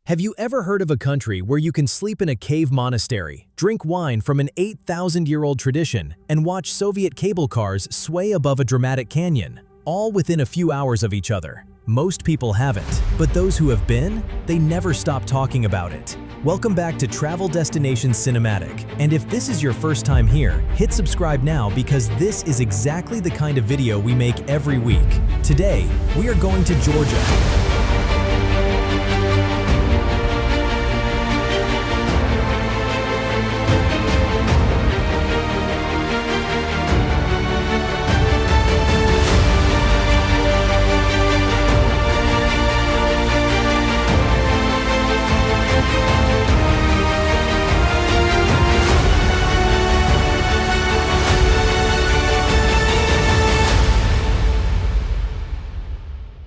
Have you ever heard of a country where you can sleep in a cave monastery, drink wine from an 8,000-year-old tradition, and watch Soviet cable cars sway above a dramatic canyon, all within a few hours of each other? Most people haven't, but those who have been, they never stop talking about it. Welcome back to Travel Destinations Cinematic, and if this is your first time here, hit subscribe now because this is exactly the kind of video we make every week. Today, we are going to Georgia.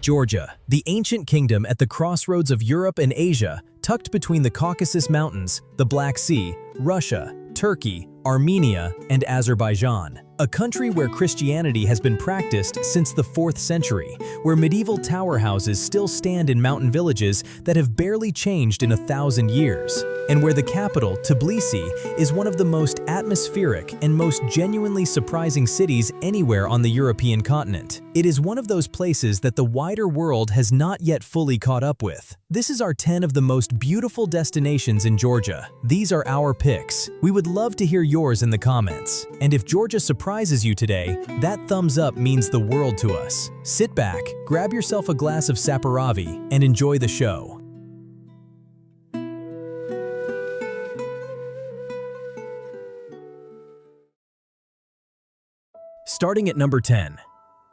Georgia, the ancient kingdom at the crossroads of Europe and Asia, tucked between the Caucasus Mountains, the Black Sea, Russia, Turkey, Armenia, and Azerbaijan. A country where Christianity has been practiced since the 4th century, where medieval tower houses still stand in mountain villages that have barely changed in 1,000 years, and where the capital, Tbilisi, is one of the most atmospheric and most genuinely surprising cities anywhere on the European continent. It is one of those places that the wider world has not yet fully caught up with. This is our 10 of the most beautiful destinations in Georgia. These are our picks. We would love to hear yours in the comments. And if Georgia surprises you today, that thumbs up means the world to us. Sit back, grab yourself a glass of saperavi, and enjoy the show. Starting at number 10.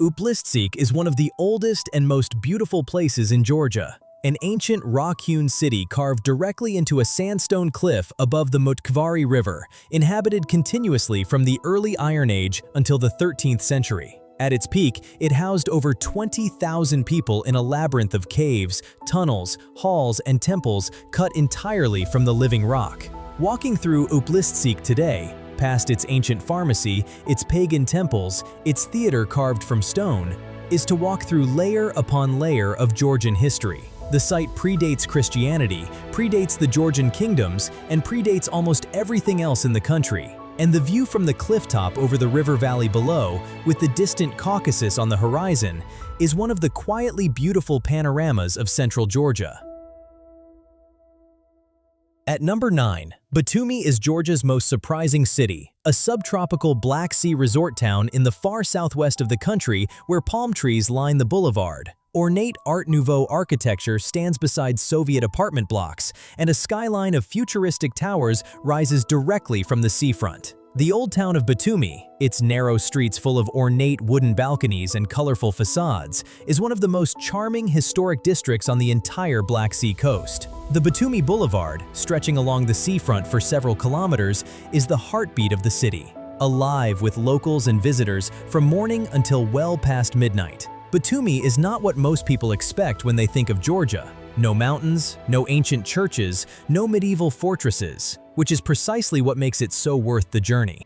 Uplistsikhe is one of the oldest and most beautiful places in Georgia. An ancient rock-hewn city carved directly into a sandstone cliff above the Mtskheta River, inhabited continuously from the early Iron Age until the 13th century. At its peak, it housed over 20,000 people in a labyrinth of caves, tunnels, halls, and temples cut entirely from the living rock. Walking through Uplistsikhe today, past its ancient pharmacy, its pagan temples, its theater carved from stone, is to walk through layer upon layer of Georgian history. The site predates Christianity, predates the Georgian kingdoms, and predates almost everything else in the country. And the view from the clifftop over the river valley below, with the distant Caucasus on the horizon, is one of the quietly beautiful panoramas of central Georgia. At number 9, Batumi is Georgia's most surprising city, a subtropical Black Sea resort town in the far southwest of the country where palm trees line the boulevard. Ornate Art Nouveau architecture stands beside Soviet apartment blocks, and a skyline of futuristic towers rises directly from the seafront. The old town of Batumi, its narrow streets full of ornate wooden balconies and colorful facades, is one of the most charming historic districts on the entire Black Sea coast. The Batumi Boulevard, stretching along the seafront for several kilometers, is the heartbeat of the city, alive with locals and visitors from morning until well past midnight. Batumi is not what most people expect when they think of Georgia. No mountains, no ancient churches, no medieval fortresses, which is precisely what makes it so worth the journey.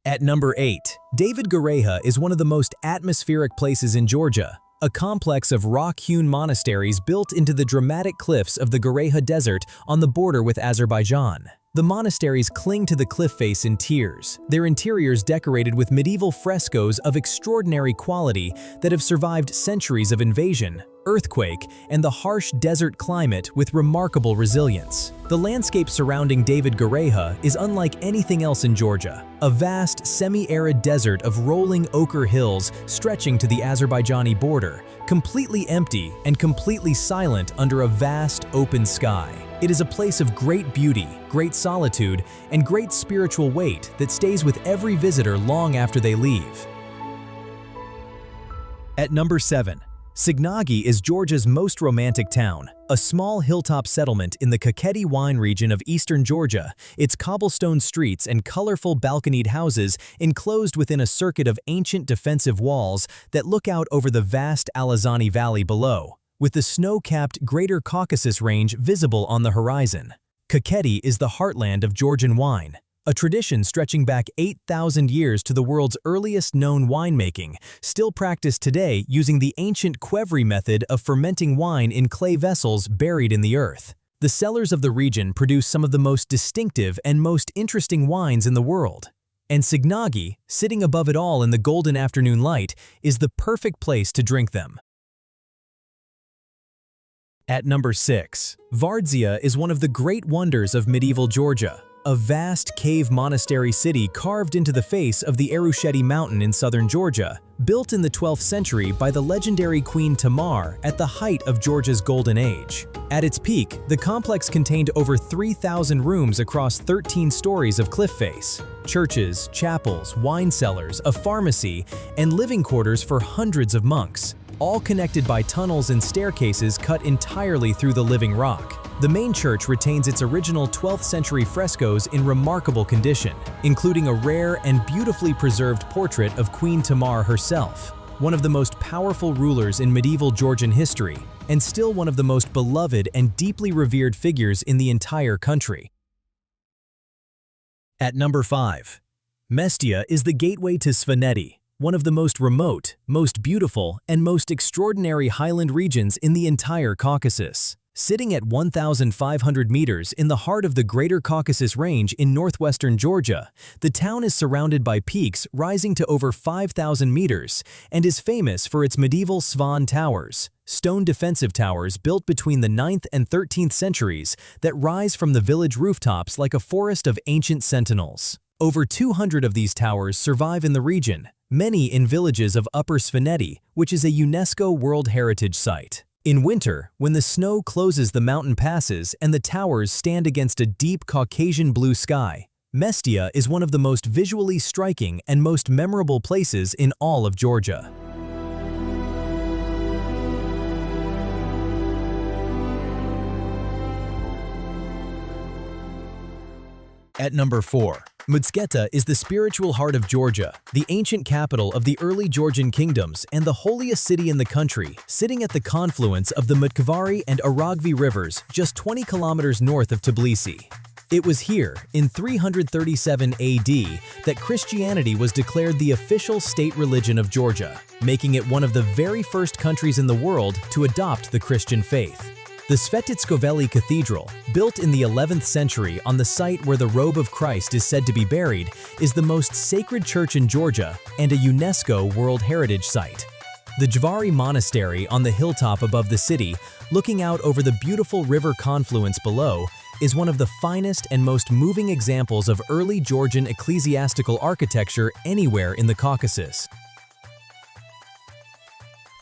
At number 8, David Gareja is one of the most atmospheric places in Georgia, a complex of rock-hewn monasteries built into the dramatic cliffs of the Gareja Desert on the border with Azerbaijan. The monasteries cling to the cliff face in tiers, their interiors decorated with medieval frescoes of extraordinary quality that have survived centuries of invasion, earthquake, and the harsh desert climate with remarkable resilience. The landscape surrounding David Gareja is unlike anything else in Georgia, a vast, semi-arid desert of rolling ochre hills stretching to the Azerbaijani border, completely empty and completely silent under a vast, open sky. It is a place of great beauty, great solitude, and great spiritual weight that stays with every visitor long after they leave. At number 7. Sighnaghi is Georgia's most romantic town, a small hilltop settlement in the Kakheti wine region of eastern Georgia, its cobblestone streets and colorful balconied houses enclosed within a circuit of ancient defensive walls that look out over the vast Alazani Valley below, with the snow-capped Greater Caucasus Range visible on the horizon. Kakheti is the heartland of Georgian wine, a tradition stretching back 8,000 years to the world's earliest known winemaking, still practiced today using the ancient qvevri method of fermenting wine in clay vessels buried in the earth. The cellars of the region produce some of the most distinctive and most interesting wines in the world. And Sighnaghi, sitting above it all in the golden afternoon light, is the perfect place to drink them. At number 6, Vardzia is one of the great wonders of medieval Georgia, a vast cave monastery city carved into the face of the Erusheti mountain in southern Georgia, built in the 12th century by the legendary Queen Tamar at the height of Georgia's golden age. At its peak, the complex contained over 3,000 rooms across 13 stories of cliff face, churches, chapels, wine cellars, a pharmacy, and living quarters for hundreds of monks, all connected by tunnels and staircases cut entirely through the living rock. The main church retains its original 12th century frescoes in remarkable condition, including a rare and beautifully preserved portrait of Queen Tamar herself, one of the most powerful rulers in medieval Georgian history, and still one of the most beloved and deeply revered figures in the entire country. At number 5, Mestia is the gateway to Sighnaghi, one of the most remote, most beautiful, and most extraordinary highland regions in the entire Caucasus. Sitting at 1,500 meters in the heart of the Greater Caucasus Range in northwestern Georgia, the town is surrounded by peaks rising to over 5,000 meters and is famous for its medieval Svan towers, stone defensive towers built between the 9th and 13th centuries that rise from the village rooftops like a forest of ancient sentinels. Over 200 of these towers survive in the region, many in villages of Upper Sighnaghi, which is a UNESCO World Heritage Site. In winter, when the snow closes the mountain passes and the towers stand against a deep Caucasian blue sky, Mestia is one of the most visually striking and most memorable places in all of Georgia. At number 4, Mtskheta is the spiritual heart of Georgia, the ancient capital of the early Georgian kingdoms and the holiest city in the country, sitting at the confluence of the Mtkvari and Aragvi rivers just 20 kilometers north of Tbilisi. It was here, in 337 AD, that Christianity was declared the official state religion of Georgia, making it one of the very first countries in the world to adopt the Christian faith. The Svetitskhoveli Cathedral, built in the 11th century on the site where the robe of Christ is said to be buried, is the most sacred church in Georgia and a UNESCO World Heritage Site. The Jvari Monastery on the hilltop above the city, looking out over the beautiful river confluence below, is one of the finest and most moving examples of early Georgian ecclesiastical architecture anywhere in the Caucasus.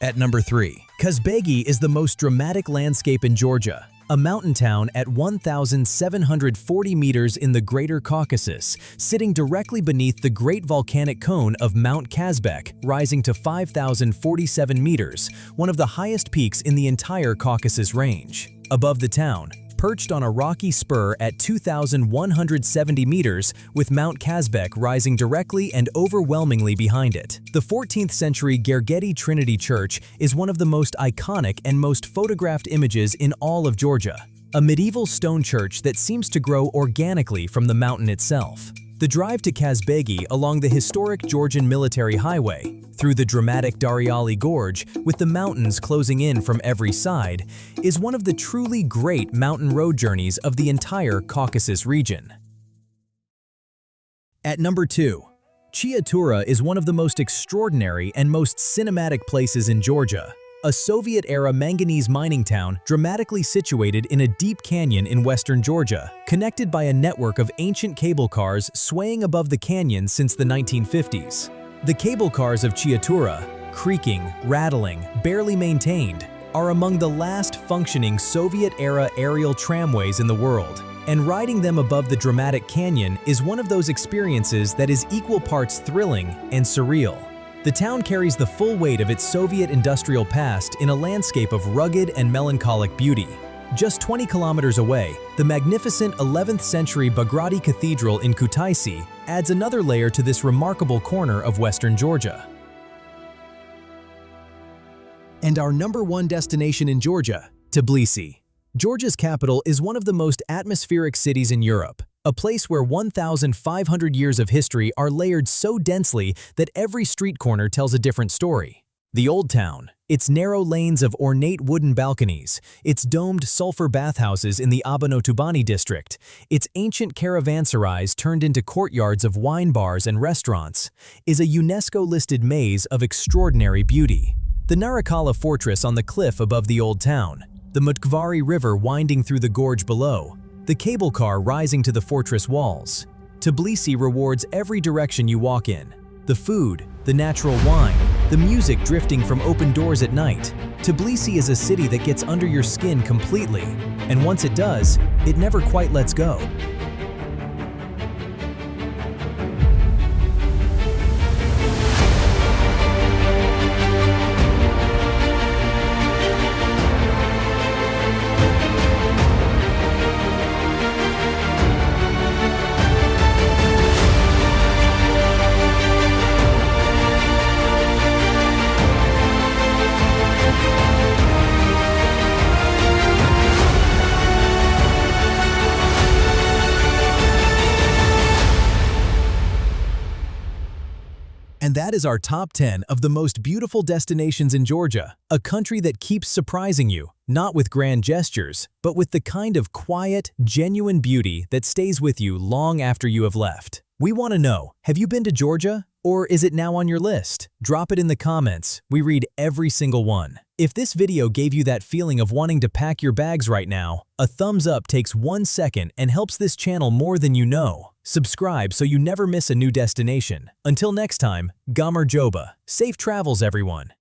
At number 3, Kazbegi is the most dramatic landscape in Georgia, a mountain town at 1,740 meters in the Greater Caucasus, sitting directly beneath the great volcanic cone of Mount Kazbek, rising to 5,047 meters, one of the highest peaks in the entire Caucasus Range. Above the town, perched on a rocky spur at 2,170 meters, with Mount Kazbek rising directly and overwhelmingly behind it. The 14th century Gareja Trinity Church is one of the most iconic and most photographed images in all of Georgia, a medieval stone church that seems to grow organically from the mountain itself. The drive to Kazbegi along the historic Georgian military highway, through the dramatic Dariali Gorge with the mountains closing in from every side, is one of the truly great mountain road journeys of the entire Caucasus region. At number 2, Chiatura is one of the most extraordinary and most cinematic places in Georgia, a Soviet-era manganese mining town dramatically situated in a deep canyon in western Georgia, connected by a network of ancient cable cars swaying above the canyon since the 1950s. The cable cars of Chiatura, creaking, rattling, barely maintained, are among the last functioning Soviet-era aerial tramways in the world, and riding them above the dramatic canyon is one of those experiences that is equal parts thrilling and surreal. The town carries the full weight of its Soviet industrial past in a landscape of rugged and melancholic beauty. Just 20 kilometers away, the magnificent 11th century Bagrati Cathedral in Kutaisi adds another layer to this remarkable corner of western Georgia. And our number 1 destination in Georgia, Tbilisi. Georgia's capital is one of the most atmospheric cities in Europe, a place where 1,500 years of history are layered so densely that every street corner tells a different story. The Old Town, its narrow lanes of ornate wooden balconies, its domed sulfur bathhouses in the Abano-Tubani district, its ancient caravanserais turned into courtyards of wine bars and restaurants, is a UNESCO-listed maze of extraordinary beauty. The Narikala fortress on the cliff above the Old Town, the Mtkvari River winding through the gorge below, the cable car rising to the fortress walls. Tbilisi rewards every direction you walk in. The food, the natural wine, the music drifting from open doors at night. Tbilisi is a city that gets under your skin completely, and once it does, it never quite lets go. And that is our top 10 of the most beautiful destinations in Georgia, a country that keeps surprising you, not with grand gestures, but with the kind of quiet, genuine beauty that stays with you long after you have left. We want to know, have you been to Georgia? Or is it now on your list? Drop it in the comments. We read every single one. If this video gave you that feeling of wanting to pack your bags right now, a thumbs up takes 1 second and helps this channel more than you know. Subscribe so you never miss a new destination. Until next time, Gamer Joba. Safe travels, everyone.